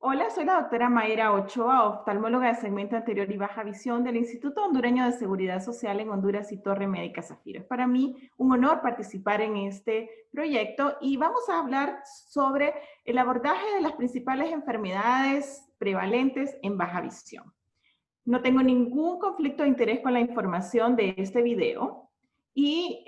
Hola, soy la doctora Mayra Ochoa, oftalmóloga de segmento anterior y baja visión del Instituto Hondureño de Seguridad Social en Honduras y Torre Médica Zafiro. Es para mí un honor participar en este proyecto y vamos a hablar sobre el abordaje de las principales enfermedades prevalentes en baja visión. No tengo ningún conflicto de interés con la información de este video y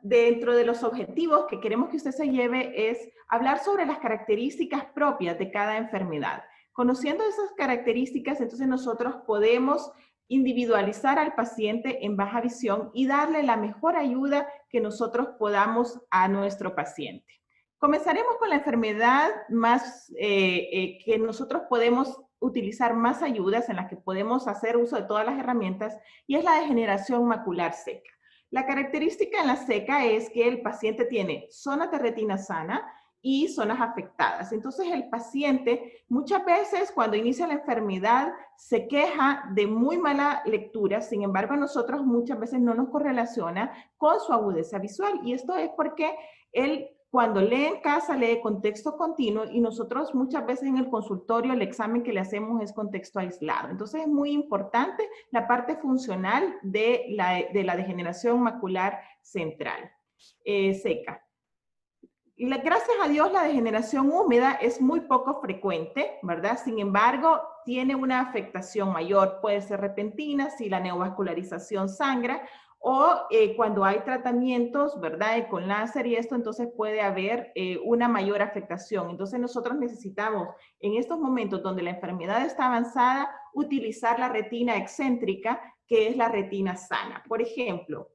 dentro de los objetivos que queremos que usted se lleve es hablar sobre las características propias de cada enfermedad. Conociendo esas características, entonces nosotros podemos individualizar al paciente en baja visión y darle la mejor ayuda que nosotros podamos a nuestro paciente. Comenzaremos con la enfermedad más que nosotros podemos utilizar más ayudas en las que podemos hacer uso de todas las herramientas y es la degeneración macular seca. La característica en la seca es que el paciente tiene zonas de retina sana y zonas afectadas. Entonces el paciente muchas veces cuando inicia la enfermedad se queja de muy mala lectura, sin embargo a nosotros muchas veces no nos correlaciona con su agudeza visual y esto es porque él cuando lee en casa, lee con texto continuo y nosotros muchas veces en el consultorio el examen que le hacemos es con texto aislado. Entonces es muy importante la parte funcional de la degeneración macular central seca. Gracias a Dios la degeneración húmeda es muy poco frecuente, ¿verdad? Sin embargo, tiene una afectación mayor, puede ser repentina si la neovascularización sangra o cuando hay tratamientos, ¿verdad? Con láser y esto, entonces puede haber una mayor afectación. Entonces nosotros necesitamos en estos momentos donde la enfermedad está avanzada, utilizar la retina excéntrica, que es la retina sana. Por ejemplo,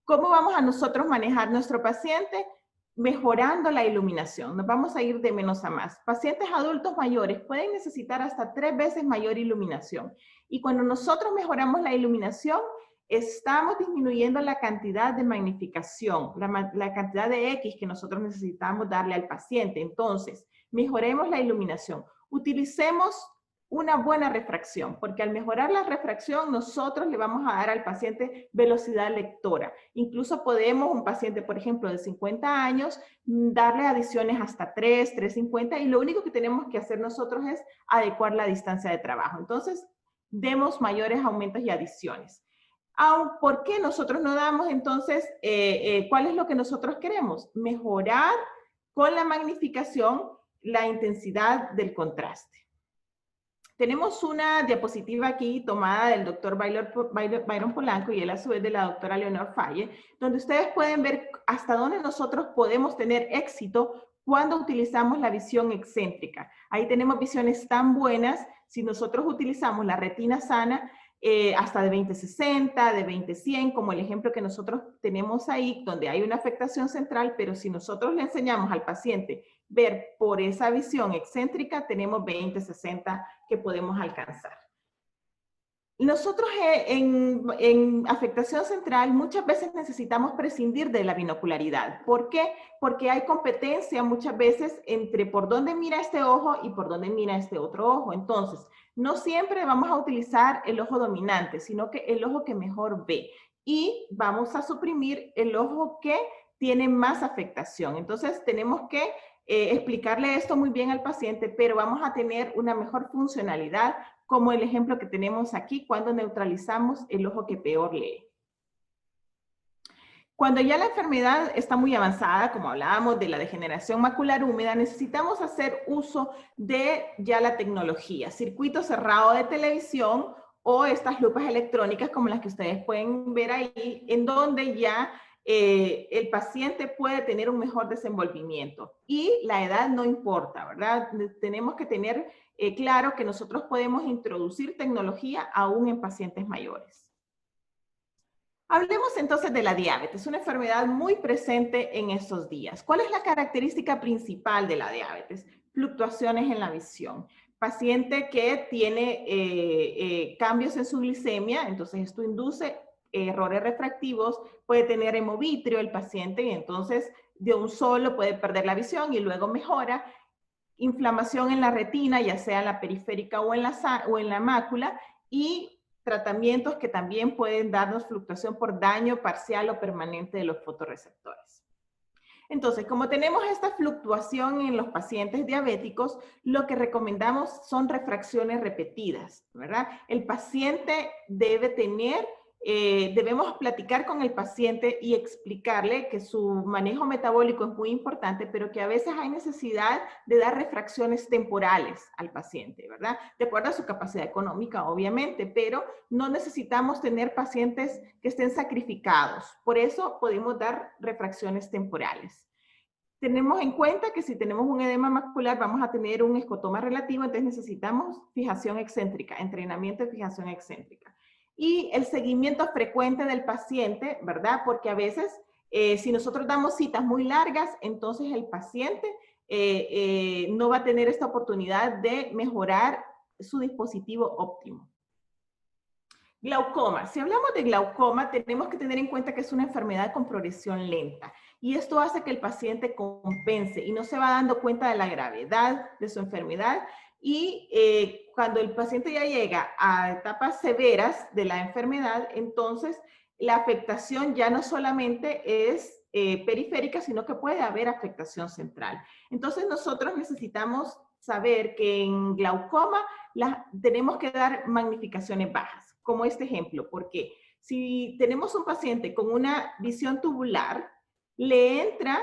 ¿cómo vamos a nosotros manejar nuestro paciente? Mejorando la iluminación. Nos vamos a ir de menos a más. Pacientes adultos mayores pueden necesitar hasta 3 veces mayor iluminación. Y cuando nosotros mejoramos la iluminación, estamos disminuyendo la cantidad de magnificación, la cantidad de X que nosotros necesitamos darle al paciente. Entonces, mejoremos la iluminación. Utilicemos una buena refracción, porque al mejorar la refracción, nosotros le vamos a dar al paciente velocidad lectora. Incluso podemos, un paciente, por ejemplo, de 50 años, darle adiciones hasta 3, 350, y lo único que tenemos que hacer nosotros es adecuar la distancia de trabajo. Entonces, demos mayores aumentos y adiciones. ¿Por qué nosotros no damos entonces, cuál es lo que nosotros queremos? Mejorar con la magnificación la intensidad del contraste. Tenemos una diapositiva aquí tomada del doctor Byron Polanco y él a su vez de la doctora Leonor Falle, donde ustedes pueden ver hasta dónde nosotros podemos tener éxito cuando utilizamos la visión excéntrica. Ahí tenemos visiones tan buenas si nosotros utilizamos la retina sana hasta de 20/60, de 20/100, como el ejemplo que nosotros tenemos ahí, donde hay una afectación central, pero si nosotros le enseñamos al paciente ver por esa visión excéntrica, tenemos 20/60 que podemos alcanzar. Nosotros en afectación central muchas veces necesitamos prescindir de la binocularidad. ¿Por qué? Porque hay competencia muchas veces entre por dónde mira este ojo y por dónde mira este otro ojo. Entonces, no siempre vamos a utilizar el ojo dominante, sino que el ojo que mejor ve. Y vamos a suprimir el ojo que tiene más afectación. Entonces, tenemos que explicarle esto muy bien al paciente, pero vamos a tener una mejor funcionalidad como el ejemplo que tenemos aquí cuando neutralizamos el ojo que peor lee. Cuando ya la enfermedad está muy avanzada, como hablábamos de la degeneración macular húmeda, necesitamos hacer uso de ya la tecnología, circuito cerrado de televisión o estas lupas electrónicas como las que ustedes pueden ver ahí, en donde ya el paciente puede tener un mejor desenvolvimiento. Y la edad no importa, ¿verdad? Tenemos que tener claro que nosotros podemos introducir tecnología aún en pacientes mayores. Hablemos entonces de la diabetes, una enfermedad muy presente en estos días. ¿Cuál es la característica principal de la diabetes? Fluctuaciones en la visión. Paciente que tiene cambios en su glicemia, entonces esto induce errores refractivos, puede tener hemovitrio el paciente y entonces de un solo puede perder la visión y luego mejora. Inflamación en la retina, ya sea en la periférica o en la mácula, y tratamientos que también pueden darnos fluctuación por daño parcial o permanente de los fotorreceptores. Entonces, como tenemos esta fluctuación en los pacientes diabéticos, lo que recomendamos son refracciones repetidas, ¿verdad? El paciente debe tener, debemos platicar con el paciente y explicarle que su manejo metabólico es muy importante, pero que a veces hay necesidad de dar refracciones temporales al paciente, ¿verdad? De acuerdo a su capacidad económica, obviamente, pero no necesitamos tener pacientes que estén sacrificados. Por eso podemos dar refracciones temporales. Tenemos en cuenta que si tenemos un edema macular vamos a tener un escotoma relativo, entonces necesitamos fijación excéntrica, entrenamiento de fijación excéntrica. Y el seguimiento frecuente del paciente, ¿verdad? Porque a veces si nosotros damos citas muy largas, entonces el paciente no va a tener esta oportunidad de mejorar su dispositivo óptimo. Glaucoma. Si hablamos de glaucoma, tenemos que tener en cuenta que es una enfermedad con progresión lenta. Y esto hace que el paciente compense y no se va dando cuenta de la gravedad de su enfermedad. Y cuando el paciente ya llega a etapas severas de la enfermedad, entonces la afectación ya no solamente es periférica, sino que puede haber afectación central. Entonces nosotros necesitamos saber que en glaucoma tenemos que dar magnificaciones bajas, como este ejemplo, porque si tenemos un paciente con una visión tubular, le entra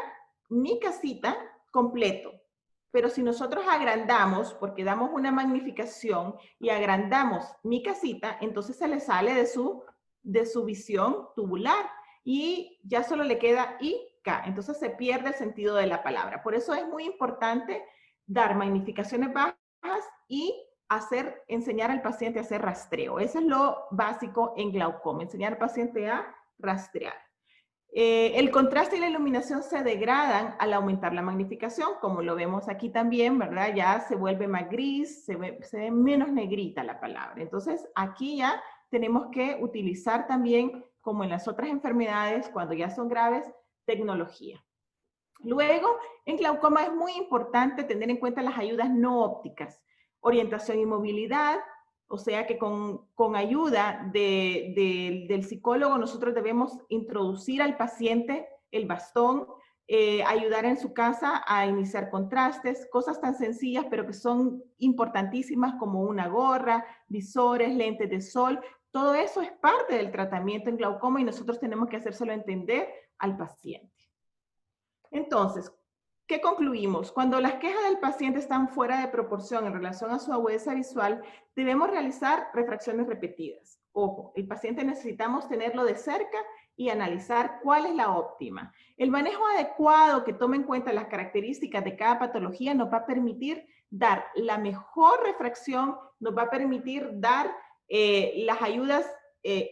mi casita completo. Pero si nosotros agrandamos, porque damos una magnificación y agrandamos mi casita, entonces se le sale de su visión tubular y ya solo le queda IK. Entonces se pierde el sentido de la palabra. Por eso es muy importante dar magnificaciones bajas y enseñar al paciente a hacer rastreo. Eso es lo básico en glaucoma, enseñar al paciente a rastrear. El contraste y la iluminación se degradan al aumentar la magnificación, como lo vemos aquí también, ¿verdad? Ya se vuelve más gris, se ve menos negrita la palabra. Entonces, aquí ya tenemos que utilizar también, como en las otras enfermedades, cuando ya son graves, tecnología. Luego, en glaucoma es muy importante tener en cuenta las ayudas no ópticas, orientación y movilidad, o sea que con ayuda del psicólogo nosotros debemos introducir al paciente el bastón, ayudar en su casa a iniciar contrastes, cosas tan sencillas pero que son importantísimas como una gorra, visores, lentes de sol. Todo eso es parte del tratamiento en glaucoma y nosotros tenemos que hacérselo entender al paciente. Entonces, ¿qué concluimos? Cuando las quejas del paciente están fuera de proporción en relación a su agudeza visual, debemos realizar refracciones repetidas. Ojo, el paciente necesitamos tenerlo de cerca y analizar cuál es la óptima. El manejo adecuado que tome en cuenta las características de cada patología nos va a permitir dar la mejor refracción, nos va a permitir dar las ayudas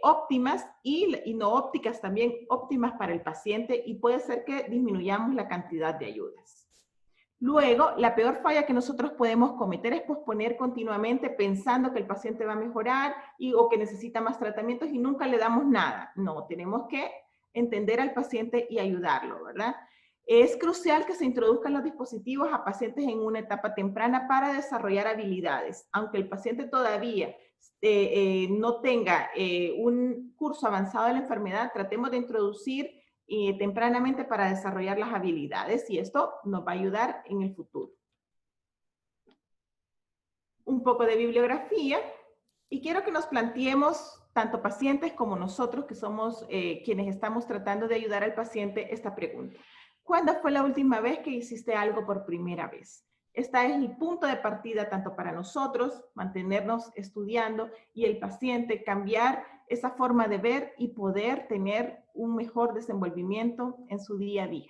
óptimas y no ópticas también óptimas para el paciente y puede ser que disminuyamos la cantidad de ayudas. Luego, la peor falla que nosotros podemos cometer es posponer continuamente pensando que el paciente va a mejorar o que necesita más tratamientos y nunca le damos nada. No, tenemos que entender al paciente y ayudarlo, ¿verdad? Es crucial que se introduzcan los dispositivos a pacientes en una etapa temprana para desarrollar habilidades. Aunque el paciente todavía no tenga un curso avanzado de la enfermedad, tratemos de introducir tempranamente para desarrollar las habilidades y esto nos va a ayudar en el futuro. Un poco de bibliografía y quiero que nos planteemos, tanto pacientes como nosotros que somos quienes estamos tratando de ayudar al paciente, esta pregunta. ¿Cuándo fue la última vez que hiciste algo por primera vez? Este es el punto de partida tanto para nosotros, mantenernos estudiando, y el paciente cambiar esa forma de ver y poder tener un mejor desenvolvimiento en su día a día.